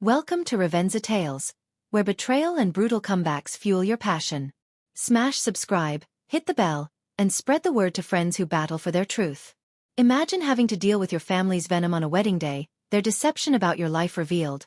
Welcome to Revenza Tales, where betrayal and brutal comebacks fuel your passion. Smash subscribe, hit the bell, and spread the word to friends who battle for their truth. Imagine having to deal with your family's venom on a wedding day, their deception about your life revealed.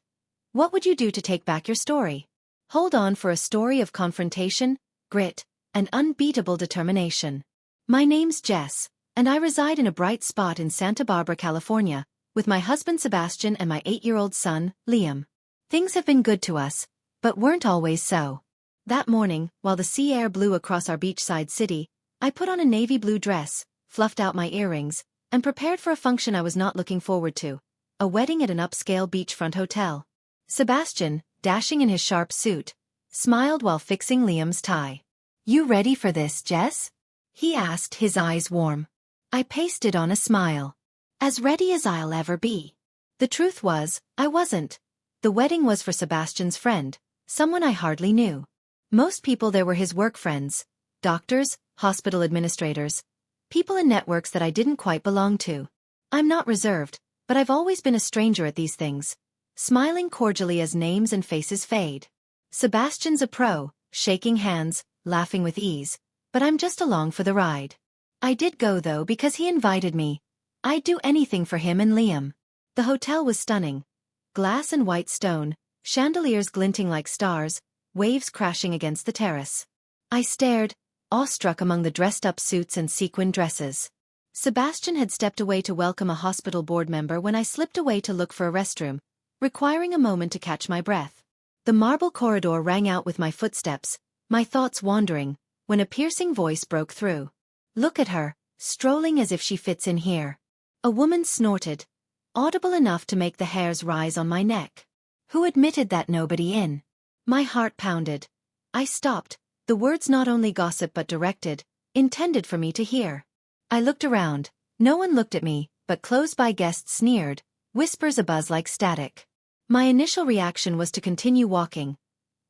What would you do to take back your story? Hold on for a story of confrontation, grit, and unbeatable determination. My name's Jess, and I reside in a bright spot in Santa Barbara, California, with my husband Sebastian and my 8-year-old son, Liam. Things have been good to us, but weren't always so. That morning, while the sea air blew across our beachside city, I put on a navy blue dress, fluffed out my earrings, and prepared for a function I was not looking forward to, a wedding at an upscale beachfront hotel. Sebastian, dashing in his sharp suit, smiled while fixing Liam's tie. "You ready for this, Jess?" he asked, his eyes warm. I pasted on a smile. As ready as I'll ever be. The truth was, I wasn't. The wedding was for Sebastian's friend, someone I hardly knew. Most people there were his work friends, doctors, hospital administrators, people in networks that I didn't quite belong to. I'm not reserved, but I've always been a stranger at these things, smiling cordially as names and faces fade. Sebastian's a pro, shaking hands, laughing with ease, but I'm just along for the ride. I did go though because he invited me. I'd do anything for him and Liam. The hotel was stunning. Glass and white stone, chandeliers glinting like stars, waves crashing against the terrace. I stared, awestruck among the dressed-up suits and sequin dresses. Sebastian had stepped away to welcome a hospital board member when I slipped away to look for a restroom, requiring a moment to catch my breath. The marble corridor rang out with my footsteps, my thoughts wandering, when a piercing voice broke through. "Look at her, strolling as if she fits in here." A woman snorted, audible enough to make the hairs rise on my neck. Who admitted that nobody in? My heart pounded. I stopped, the words not only gossip but directed, intended for me to hear. I looked around. No one looked at me, but close-by guests sneered, whispers abuzz like static. My initial reaction was to continue walking.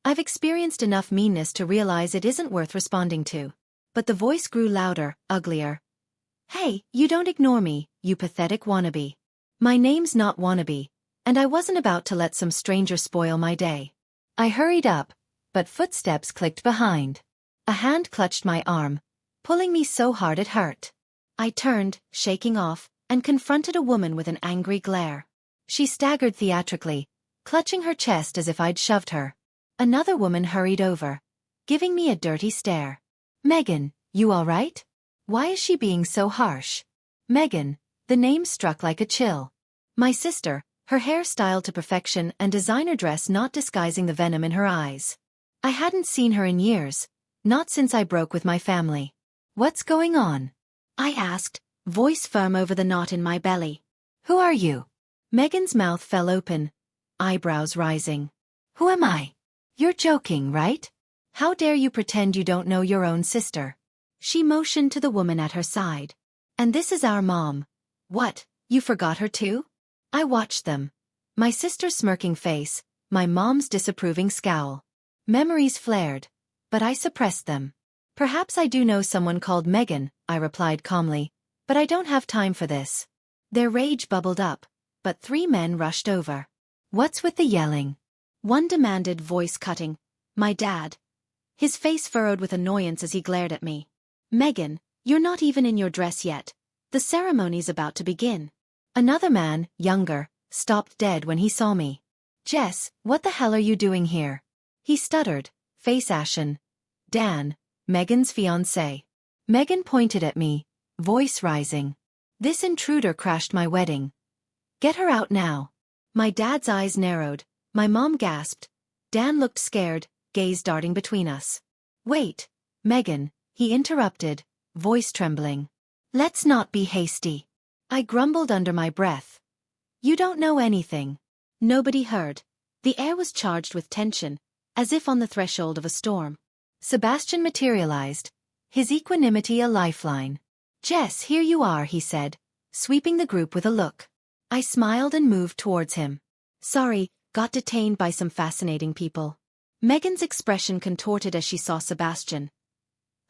I've experienced enough meanness to realize it isn't worth responding to. But the voice grew louder, uglier. "Hey, you don't ignore me, you pathetic wannabe." My name's not wannabe, and I wasn't about to let some stranger spoil my day. I hurried up, but footsteps clicked behind. A hand clutched my arm, pulling me so hard it hurt. I turned, shaking off, and confronted a woman with an angry glare. She staggered theatrically, clutching her chest as if I'd shoved her. Another woman hurried over, giving me a dirty stare. "Megan, you all right? Why is she being so harsh?" Megan, the name struck like a chill. My sister, her hair styled to perfection and designer dress not disguising the venom in her eyes. I hadn't seen her in years, not since I broke with my family. "What's going on?" I asked, voice firm over the knot in my belly. "Who are you?" Megan's mouth fell open, eyebrows rising. "Who am I? You're joking, right? How dare you pretend you don't know your own sister?" She motioned to the woman at her side. "And this is our mom. What, you forgot her too?" I watched them. My sister's smirking face, my mom's disapproving scowl. Memories flared, but I suppressed them. "Perhaps I do know someone called Megan," I replied calmly, "but I don't have time for this." Their rage bubbled up, but 3 men rushed over. "What's with the yelling?" One demanded, voice cutting. "My dad." His face furrowed with annoyance as he glared at me. "Megan, you're not even in your dress yet. The ceremony's about to begin." Another man, younger, stopped dead when he saw me. "Jess, what the hell are you doing here?" He stuttered, face ashen. "Dan, Megan's fiancé." Megan pointed at me, voice rising. "This intruder crashed my wedding. Get her out now." My dad's eyes narrowed, my mom gasped. Dan looked scared, gaze darting between us. "Wait, Megan," he interrupted, voice trembling. "Let's not be hasty." I grumbled under my breath. "You don't know anything." Nobody heard. The air was charged with tension, as if on the threshold of a storm. Sebastian materialized, his equanimity a lifeline. "Jess, here you are," he said, sweeping the group with a look. I smiled and moved towards him. "Sorry, got detained by some fascinating people." Megan's expression contorted as she saw Sebastian,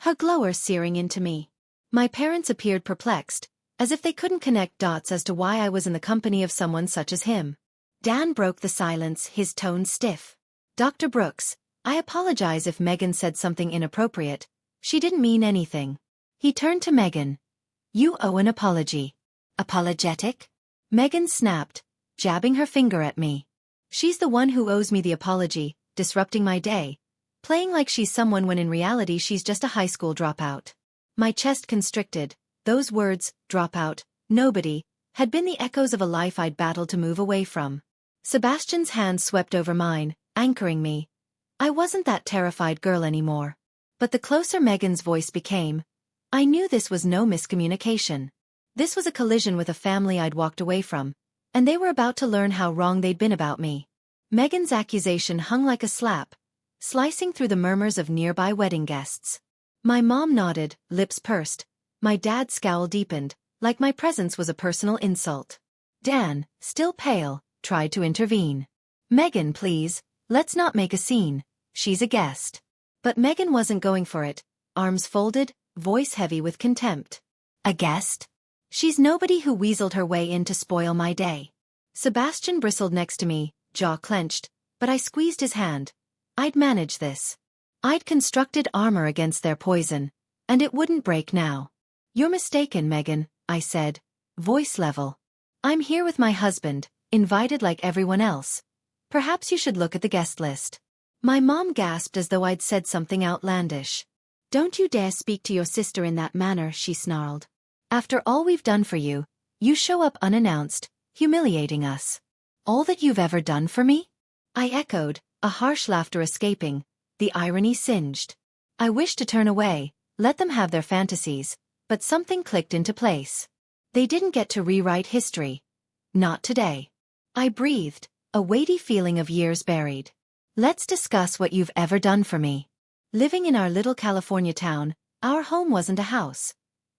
her glower searing into me. My parents appeared perplexed, as if they couldn't connect dots as to why I was in the company of someone such as him. Dan broke the silence, his tone stiff. Dr. Brooks, I apologize if Megan said something inappropriate. She didn't mean anything. He turned to Megan. You owe an apology. Apologetic? Megan snapped, jabbing her finger at me. She's the one who owes me the apology, disrupting my day, playing like she's someone when in reality she's just a high school dropout. My chest constricted. Those words, dropout, nobody, had been the echoes of a life I'd battled to move away from. Sebastian's hand swept over mine, anchoring me. I wasn't that terrified girl anymore. But the closer Megan's voice became, I knew this was no miscommunication. This was a collision with a family I'd walked away from, and they were about to learn how wrong they'd been about me. Megan's accusation hung like a slap, slicing through the murmurs of nearby wedding guests. My mom nodded, lips pursed. My dad's scowl deepened, like my presence was a personal insult. Dan, still pale, tried to intervene. Megan, please, let's not make a scene. She's a guest. But Megan wasn't going for it, arms folded, voice heavy with contempt. A guest? She's nobody who weaseled her way in to spoil my day. Sebastian bristled next to me, jaw clenched, but I squeezed his hand. I'd manage this. I'd constructed armor against their poison, and it wouldn't break now. You're mistaken, Megan, I said, voice level. I'm here with my husband, invited like everyone else. Perhaps you should look at the guest list. My mom gasped as though I'd said something outlandish. Don't you dare speak to your sister in that manner, she snarled. After all we've done for you, you show up unannounced, humiliating us. All that you've ever done for me? I echoed, a harsh laughter escaping, the irony singed. I wished to turn away, let them have their fantasies, but something clicked into place. They didn't get to rewrite history. Not today. I breathed, a weighty feeling of years buried. Let's discuss what you've ever done for me. Living in our little California town, our home wasn't a house.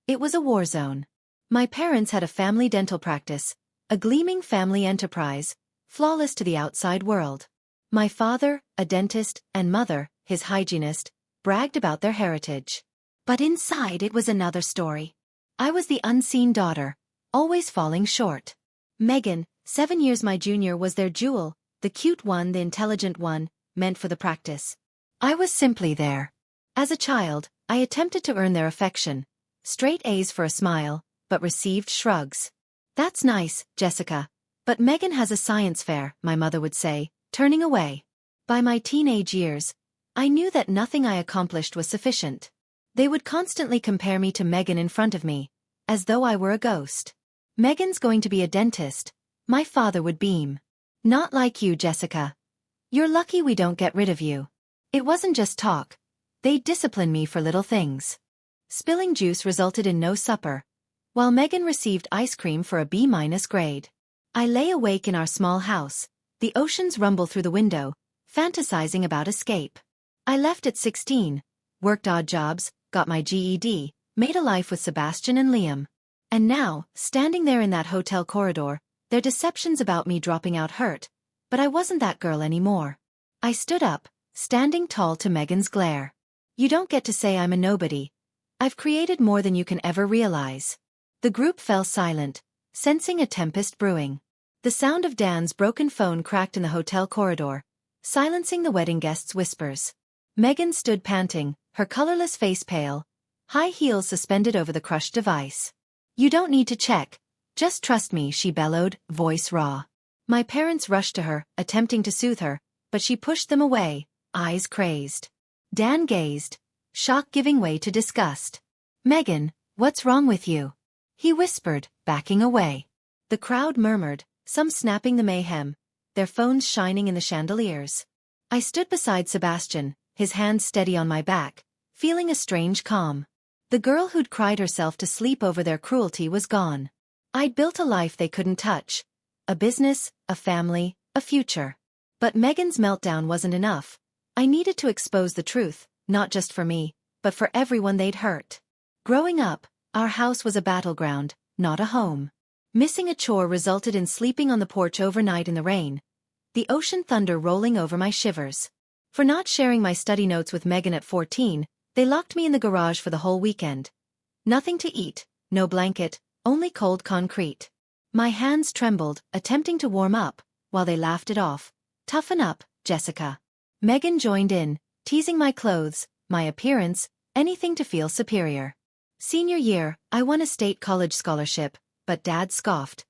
It was a war zone. My parents had a family dental practice, a gleaming family enterprise, flawless to the outside world. My father, a dentist, and mother, his hygienist, bragged about their heritage. But inside it was another story. I was the unseen daughter, always falling short. Megan, 7 years my junior, was their jewel, the cute one, the intelligent one, meant for the practice. I was simply there. As a child, I attempted to earn their affection. Straight A's for a smile, but received shrugs. That's nice, Jessica. But Megan has a science fair, my mother would say, turning away. By my teenage years, I knew that nothing I accomplished was sufficient. They would constantly compare me to Megan in front of me, as though I were a ghost. Megan's going to be a dentist, my father would beam. Not like you, Jessica. You're lucky we don't get rid of you. It wasn't just talk. They'd discipline me for little things. Spilling juice resulted in no supper, while Megan received ice cream for a B- grade. I lay awake in our small house, the oceans rumble through the window, fantasizing about escape. I left at 16, worked odd jobs, got my GED, made a life with Sebastian and Liam. And now, standing there in that hotel corridor, their deceptions about me dropping out hurt, but I wasn't that girl anymore. I stood up, standing tall to Megan's glare. You don't get to say I'm a nobody. I've created more than you can ever realize. The group fell silent, sensing a tempest brewing. The sound of Dan's broken phone cracked in the hotel corridor, silencing the wedding guests' whispers. Megan stood panting, her colorless face pale, high heels suspended over the crushed device. You don't need to check. Just trust me, she bellowed, voice raw. My parents rushed to her, attempting to soothe her, but she pushed them away, eyes crazed. Dan gazed, shock giving way to disgust. Megan, what's wrong with you? He whispered, backing away. The crowd murmured, some snapping the mayhem, their phones shining in the chandeliers. I stood beside Sebastian, his hands steady on my back, feeling a strange calm. The girl who'd cried herself to sleep over their cruelty was gone. I'd built a life they couldn't touch. A business, a family, a future. But Megan's meltdown wasn't enough. I needed to expose the truth, not just for me, but for everyone they'd hurt. Growing up, our house was a battleground, not a home. Missing a chore resulted in sleeping on the porch overnight in the rain, the ocean thunder rolling over my shivers. For not sharing my study notes with Megan at 14, they locked me in the garage for the whole weekend. Nothing to eat, no blanket, only cold concrete. My hands trembled, attempting to warm up, while they laughed it off. Toughen up, Jessica. Megan joined in, teasing my clothes, my appearance, anything to feel superior. Senior year, I won a state college scholarship, but Dad scoffed.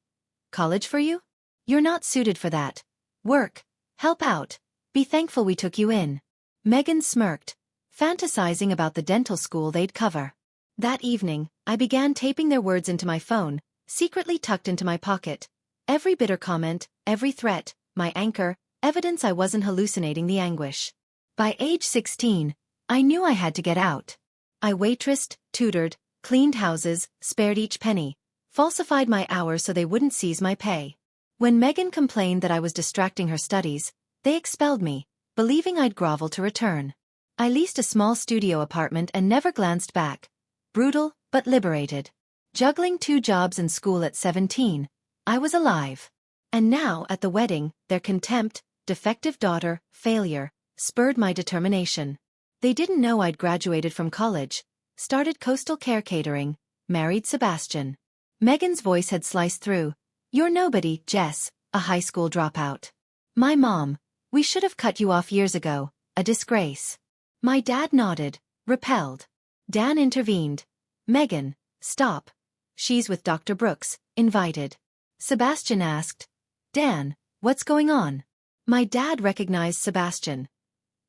College for you? You're not suited for that. Work. Help out. Be thankful we took you in. Megan smirked, fantasizing about the dental school they'd cover. That evening, I began taping their words into my phone, secretly tucked into my pocket. Every bitter comment, every threat, my anchor, evidence I wasn't hallucinating the anguish. By age 16, I knew I had to get out. I waitressed, tutored, cleaned houses, spared each penny, falsified my hours so they wouldn't seize my pay. When Megan complained that I was distracting her studies, they expelled me, believing I'd grovel to return. I leased a small studio apartment and never glanced back. Brutal, but liberated. Juggling 2 jobs and school at 17, I was alive. And now, at the wedding, their contempt, defective daughter, failure, spurred my determination. They didn't know I'd graduated from college, started Coastal Care Catering, married Sebastian. Megan's voice had sliced through. You're nobody, Jess, a high school dropout. My mom, we should have cut you off years ago, a disgrace. My dad nodded, repelled. Dan intervened. Megan, stop. She's with Dr. Brooks, invited. Sebastian asked. Dan, what's going on? My dad recognized Sebastian.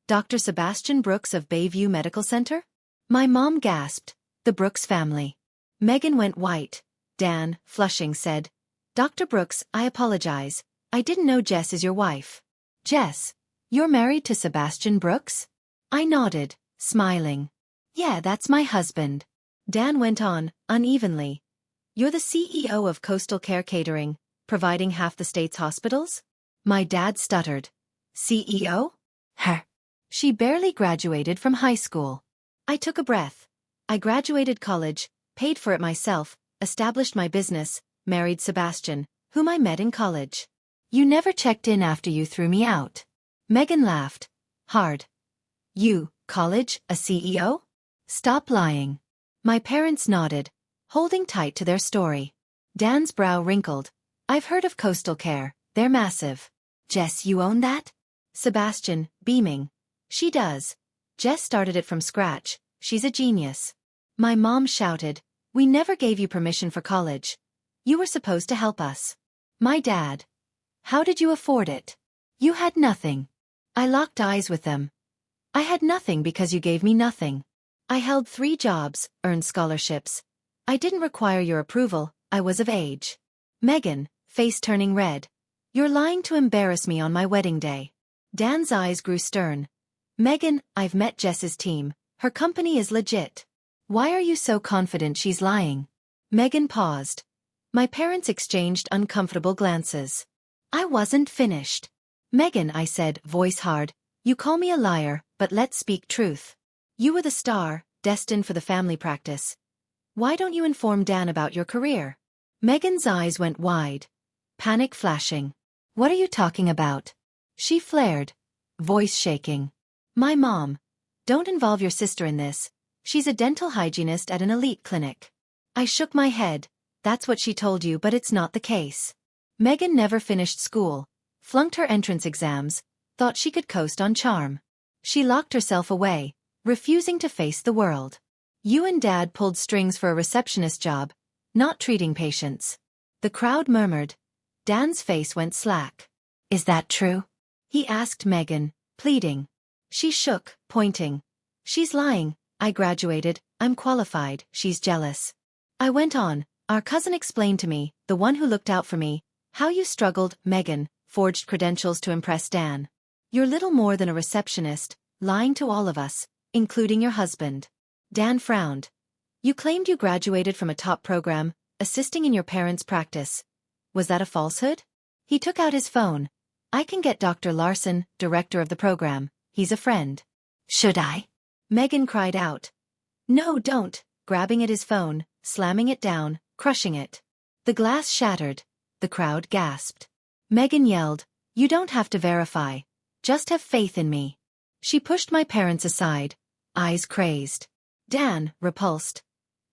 Dr. Sebastian Brooks of Bayview Medical Center? My mom gasped. The Brooks family. Megan went white. Dan, flushing, said, Dr. Brooks, I apologize. I didn't know Jess is your wife. Jess, you're married to Sebastian Brooks? I nodded, smiling. Yeah, that's my husband. Dan went on, unevenly. You're the CEO of Coastal Care Catering, providing half the state's hospitals? My dad stuttered. CEO? Her. She barely graduated from high school. I took a breath. I graduated college, paid for it myself, established my business, married Sebastian, whom I met in college. You never checked in after you threw me out. Megan laughed. Hard. You, college, a CEO? Stop lying. My parents nodded, holding tight to their story. Dan's brow wrinkled. I've heard of Coastal Care, they're massive. Jess, you own that? Sebastian, beaming. She does. Jess started it from scratch, she's a genius. My mom shouted, we never gave you permission for college. You were supposed to help us. My dad. How did you afford it? You had nothing. I locked eyes with them. I had nothing because you gave me nothing. I held 3 jobs, earned scholarships. I didn't require your approval, I was of age. Megan, face turning red. You're lying to embarrass me on my wedding day. Dan's eyes grew stern. Megan, I've met Jess's team. Her company is legit. Why are you so confident she's lying? Megan paused. My parents exchanged uncomfortable glances. I wasn't finished. Megan, I said, voice hard, you call me a liar, but let's speak truth. You were the star, destined for the family practice. Why don't you inform Dan about your career? Megan's eyes went wide. Panic flashing. What are you talking about? She flared, voice shaking. My mom. Don't involve your sister in this. She's a dental hygienist at an elite clinic. I shook my head. That's what she told you, but it's not the case. Megan never finished school, flunked her entrance exams, thought she could coast on charm. She locked herself away, refusing to face the world. You and Dad pulled strings for a receptionist job, not treating patients. The crowd murmured. Dan's face went slack. Is that true? He asked Megan, pleading. She shook, pointing. She's lying. I graduated, I'm qualified, she's jealous. I went on. Our cousin explained to me, the one who looked out for me, how you struggled. Megan forged credentials to impress Dan. You're little more than a receptionist, lying to all of us, including your husband. Dan frowned. You claimed you graduated from a top program, assisting in your parents' practice. Was that a falsehood? He took out his phone. I can get Dr. Larson, director of the program. He's a friend. Should I? Megan cried out. No, don't, grabbing at his phone, slamming it down, crushing it. The glass shattered. The crowd gasped. Megan yelled, you don't have to verify. Just have faith in me. She pushed my parents aside, eyes crazed. Dan, repulsed.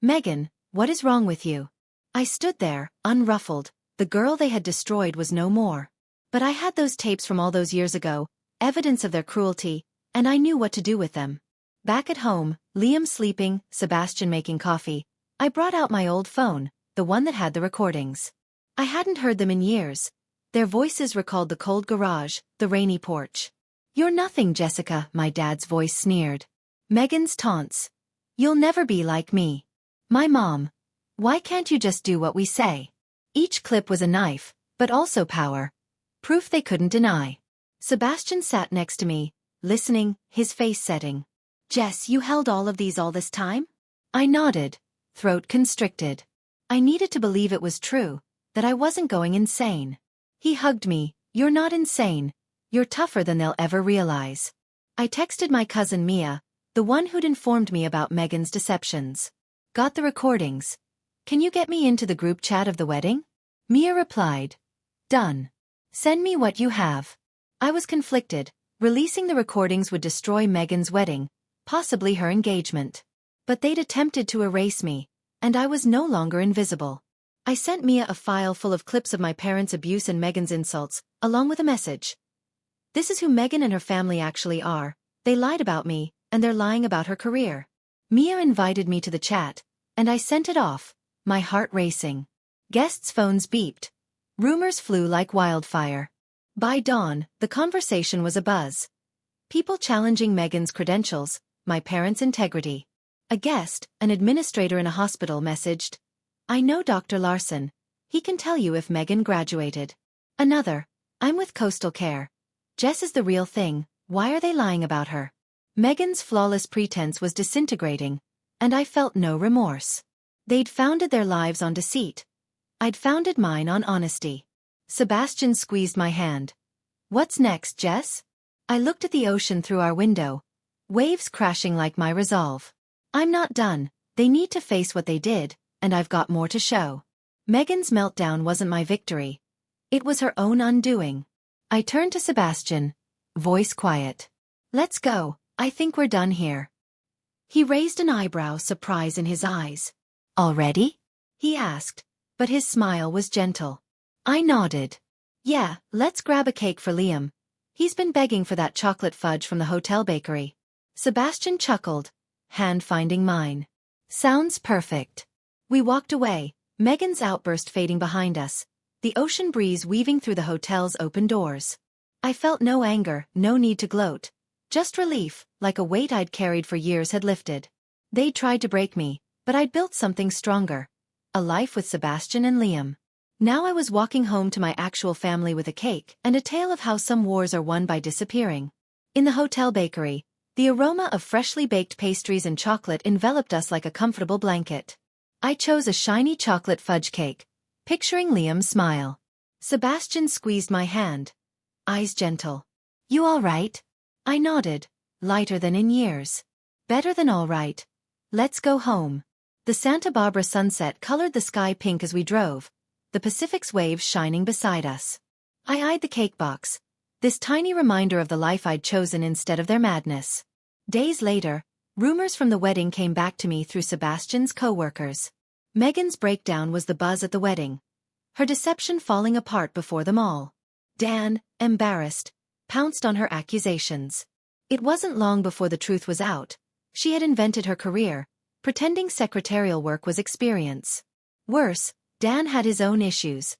Megan, what is wrong with you? I stood there, unruffled. The girl they had destroyed was no more. But I had those tapes from all those years ago, evidence of their cruelty, and I knew what to do with them. Back at home, Liam sleeping, Sebastian making coffee, I brought out my old phone, the one that had the recordings. I hadn't heard them in years. Their voices recalled the cold garage, the rainy porch. "You're nothing, Jessica," my dad's voice sneered. Megan's taunts. "You'll never be like me." My mom. "Why can't you just do what we say?" Each clip was a knife, but also power. Proof they couldn't deny. Sebastian sat next to me, listening, his face setting. "Jess, you held all of these all this time?" I nodded, throat constricted. I needed to believe it was true, that I wasn't going insane. He hugged me. "You're not insane. You're tougher than they'll ever realize." I texted my cousin Mia, the one who'd informed me about Megan's deceptions. "Got the recordings. Can you get me into the group chat of the wedding?" Mia replied. "Done. Send me what you have." I was conflicted. Releasing the recordings would destroy Megan's wedding, possibly her engagement. But they'd attempted to erase me, and I was no longer invisible. I sent Mia a file full of clips of my parents' abuse and Megan's insults, along with a message. "This is who Megan and her family actually are. They lied about me, and they're lying about her career." Mia invited me to the chat, and I sent it off, my heart racing. Guests' phones beeped. Rumors flew like wildfire. By dawn, the conversation was abuzz. People challenging Megan's credentials, my parents' integrity. A guest, an administrator in a hospital, messaged, "I know Dr. Larson. He can tell you if Megan graduated." Another, "I'm with Coastal Care. Jess is the real thing. Why are they lying about her?" Megan's flawless pretense was disintegrating, and I felt no remorse. They'd founded their lives on deceit. I'd founded mine on honesty. Sebastian squeezed my hand. "What's next, Jess?" I looked at the ocean through our window, waves crashing like my resolve. "I'm not done. They need to face what they did, and I've got more to show." Megan's meltdown wasn't my victory. It was her own undoing. I turned to Sebastian, voice quiet. "Let's go. I think we're done here." He raised an eyebrow, surprise in his eyes. "Already?" he asked, but his smile was gentle. I nodded. "Yeah, let's grab a cake for Liam. He's been begging for that chocolate fudge from the hotel bakery." Sebastian chuckled, hand finding mine. "Sounds perfect." We walked away, Megan's outburst fading behind us, the ocean breeze weaving through the hotel's open doors. I felt no anger, no need to gloat. Just relief, like a weight I'd carried for years had lifted. They'd tried to break me, but I'd built something stronger. A life with Sebastian and Liam. Now I was walking home to my actual family with a cake and a tale of how some wars are won by disappearing. In the hotel bakery, the aroma of freshly baked pastries and chocolate enveloped us like a comfortable blanket. I chose a shiny chocolate fudge cake, picturing Liam's smile. Sebastian squeezed my hand. Eyes gentle. "You all right?" I nodded, lighter than in years. "Better than all right. Let's go home." The Santa Barbara sunset colored the sky pink as we drove, the Pacific's waves shining beside us. I eyed the cake box, this tiny reminder of the life I'd chosen instead of their madness. Days later, rumors from the wedding came back to me through Sebastian's co-workers. Megan's breakdown was the buzz at the wedding, her deception falling apart before them all. Dan, embarrassed, pounced on her accusations. It wasn't long before the truth was out. She had invented her career, pretending secretarial work was experience. Worse, Dan had his own issues.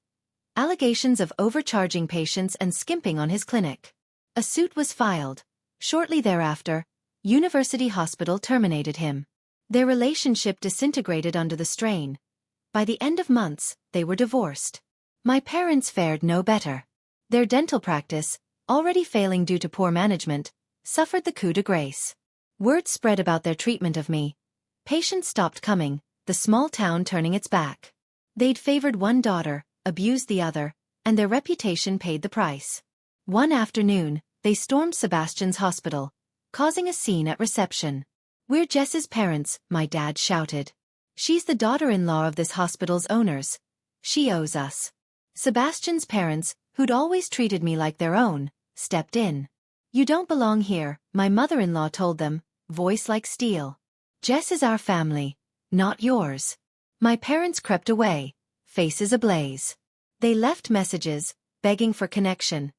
Allegations of overcharging patients and skimping on his clinic. A suit was filed. Shortly thereafter, University Hospital terminated him. Their relationship disintegrated under the strain. By the end of months, they were divorced. My parents fared no better. Their dental practice, already failing due to poor management, suffered the coup de grace. Word spread about their treatment of me. Patients stopped coming, the small town turning its back. They'd favored one daughter, abused the other, and their reputation paid the price. One afternoon, they stormed Sebastian's hospital, causing a scene at reception. "We're Jess's parents," my dad shouted. "She's the daughter-in-law of this hospital's owners. She owes us." Sebastian's parents, who'd always treated me like their own, stepped in. "You don't belong here," my mother-in-law told them, voice like steel. "Jess is our family, not yours." My parents crept away, faces ablaze. They left messages, begging for connection.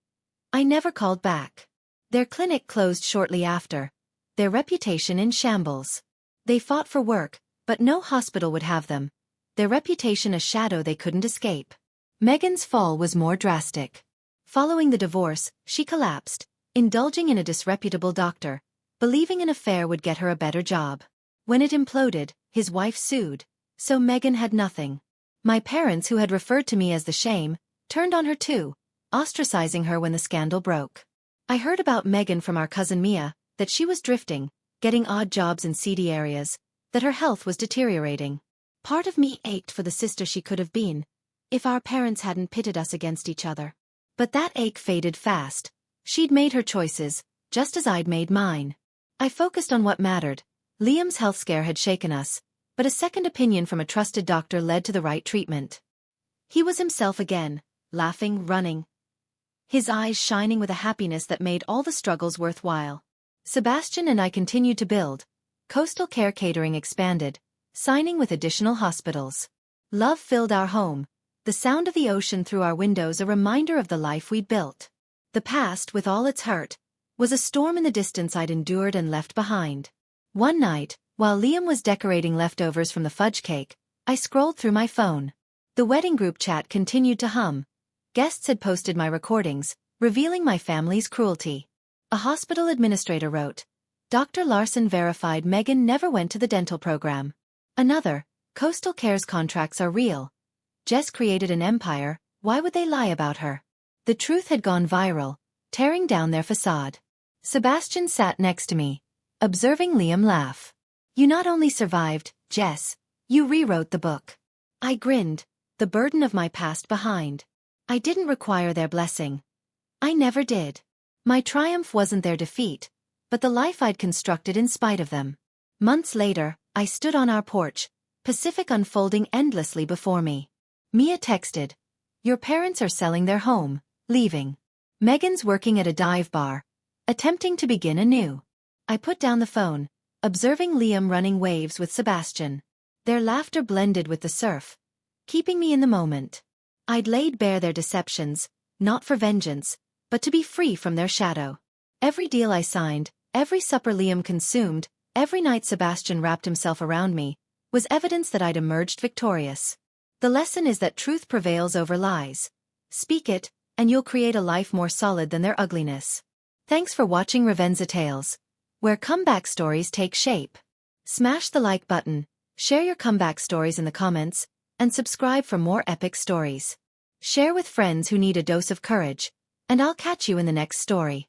I never called back. Their clinic closed shortly after, their reputation in shambles. They fought for work, but no hospital would have them, their reputation a shadow they couldn't escape. Megan's fall was more drastic. Following the divorce, she collapsed, indulging in a disreputable doctor, believing an affair would get her a better job. When it imploded, his wife sued, so Megan had nothing. My parents, who had referred to me as the shame, turned on her too, ostracizing her when the scandal broke. I heard about Megan from our cousin Mia, that she was drifting, getting odd jobs in seedy areas, that her health was deteriorating. Part of me ached for the sister she could have been, if our parents hadn't pitted us against each other. But that ache faded fast. She'd made her choices, just as I'd made mine. I focused on what mattered. Liam's health scare had shaken us, but a second opinion from a trusted doctor led to the right treatment. He was himself again, laughing, running, his eyes shining with a happiness that made all the struggles worthwhile. Sebastian and I continued to build. Coastal Care Catering expanded, signing with additional hospitals. Love filled our home, the sound of the ocean through our windows a reminder of the life we'd built. The past, with all its hurt, was a storm in the distance I'd endured and left behind. One night, while Liam was decorating leftovers from the fudge cake, I scrolled through my phone. The wedding group chat continued to hum. Guests had posted my recordings, revealing my family's cruelty. A hospital administrator wrote, "Dr. Larson verified Megan never went to the dental program." Another, "Coastal Care's contracts are real. Jess created an empire, why would they lie about her?" The truth had gone viral, tearing down their facade. Sebastian sat next to me, observing Liam laugh. "You not only survived, Jess, you rewrote the book." I grinned, the burden of my past behind. I didn't require their blessing. I never did. My triumph wasn't their defeat, but the life I'd constructed in spite of them. Months later, I stood on our porch, Pacific unfolding endlessly before me. Mia texted, "Your parents are selling their home, leaving. Megan's working at a dive bar, attempting to begin anew." I put down the phone, observing Liam running waves with Sebastian. Their laughter blended with the surf, keeping me in the moment. I'd laid bare their deceptions, not for vengeance, but to be free from their shadow. Every deal I signed, every supper Liam consumed, every night Sebastian wrapped himself around me, was evidence that I'd emerged victorious. The lesson is that truth prevails over lies. Speak it, and you'll create a life more solid than their ugliness. Thanks for watching Revenza Tales, where comeback stories take shape. Smash the like button, share your comeback stories in the comments, and subscribe for more epic stories. Share with friends who need a dose of courage, and I'll catch you in the next story.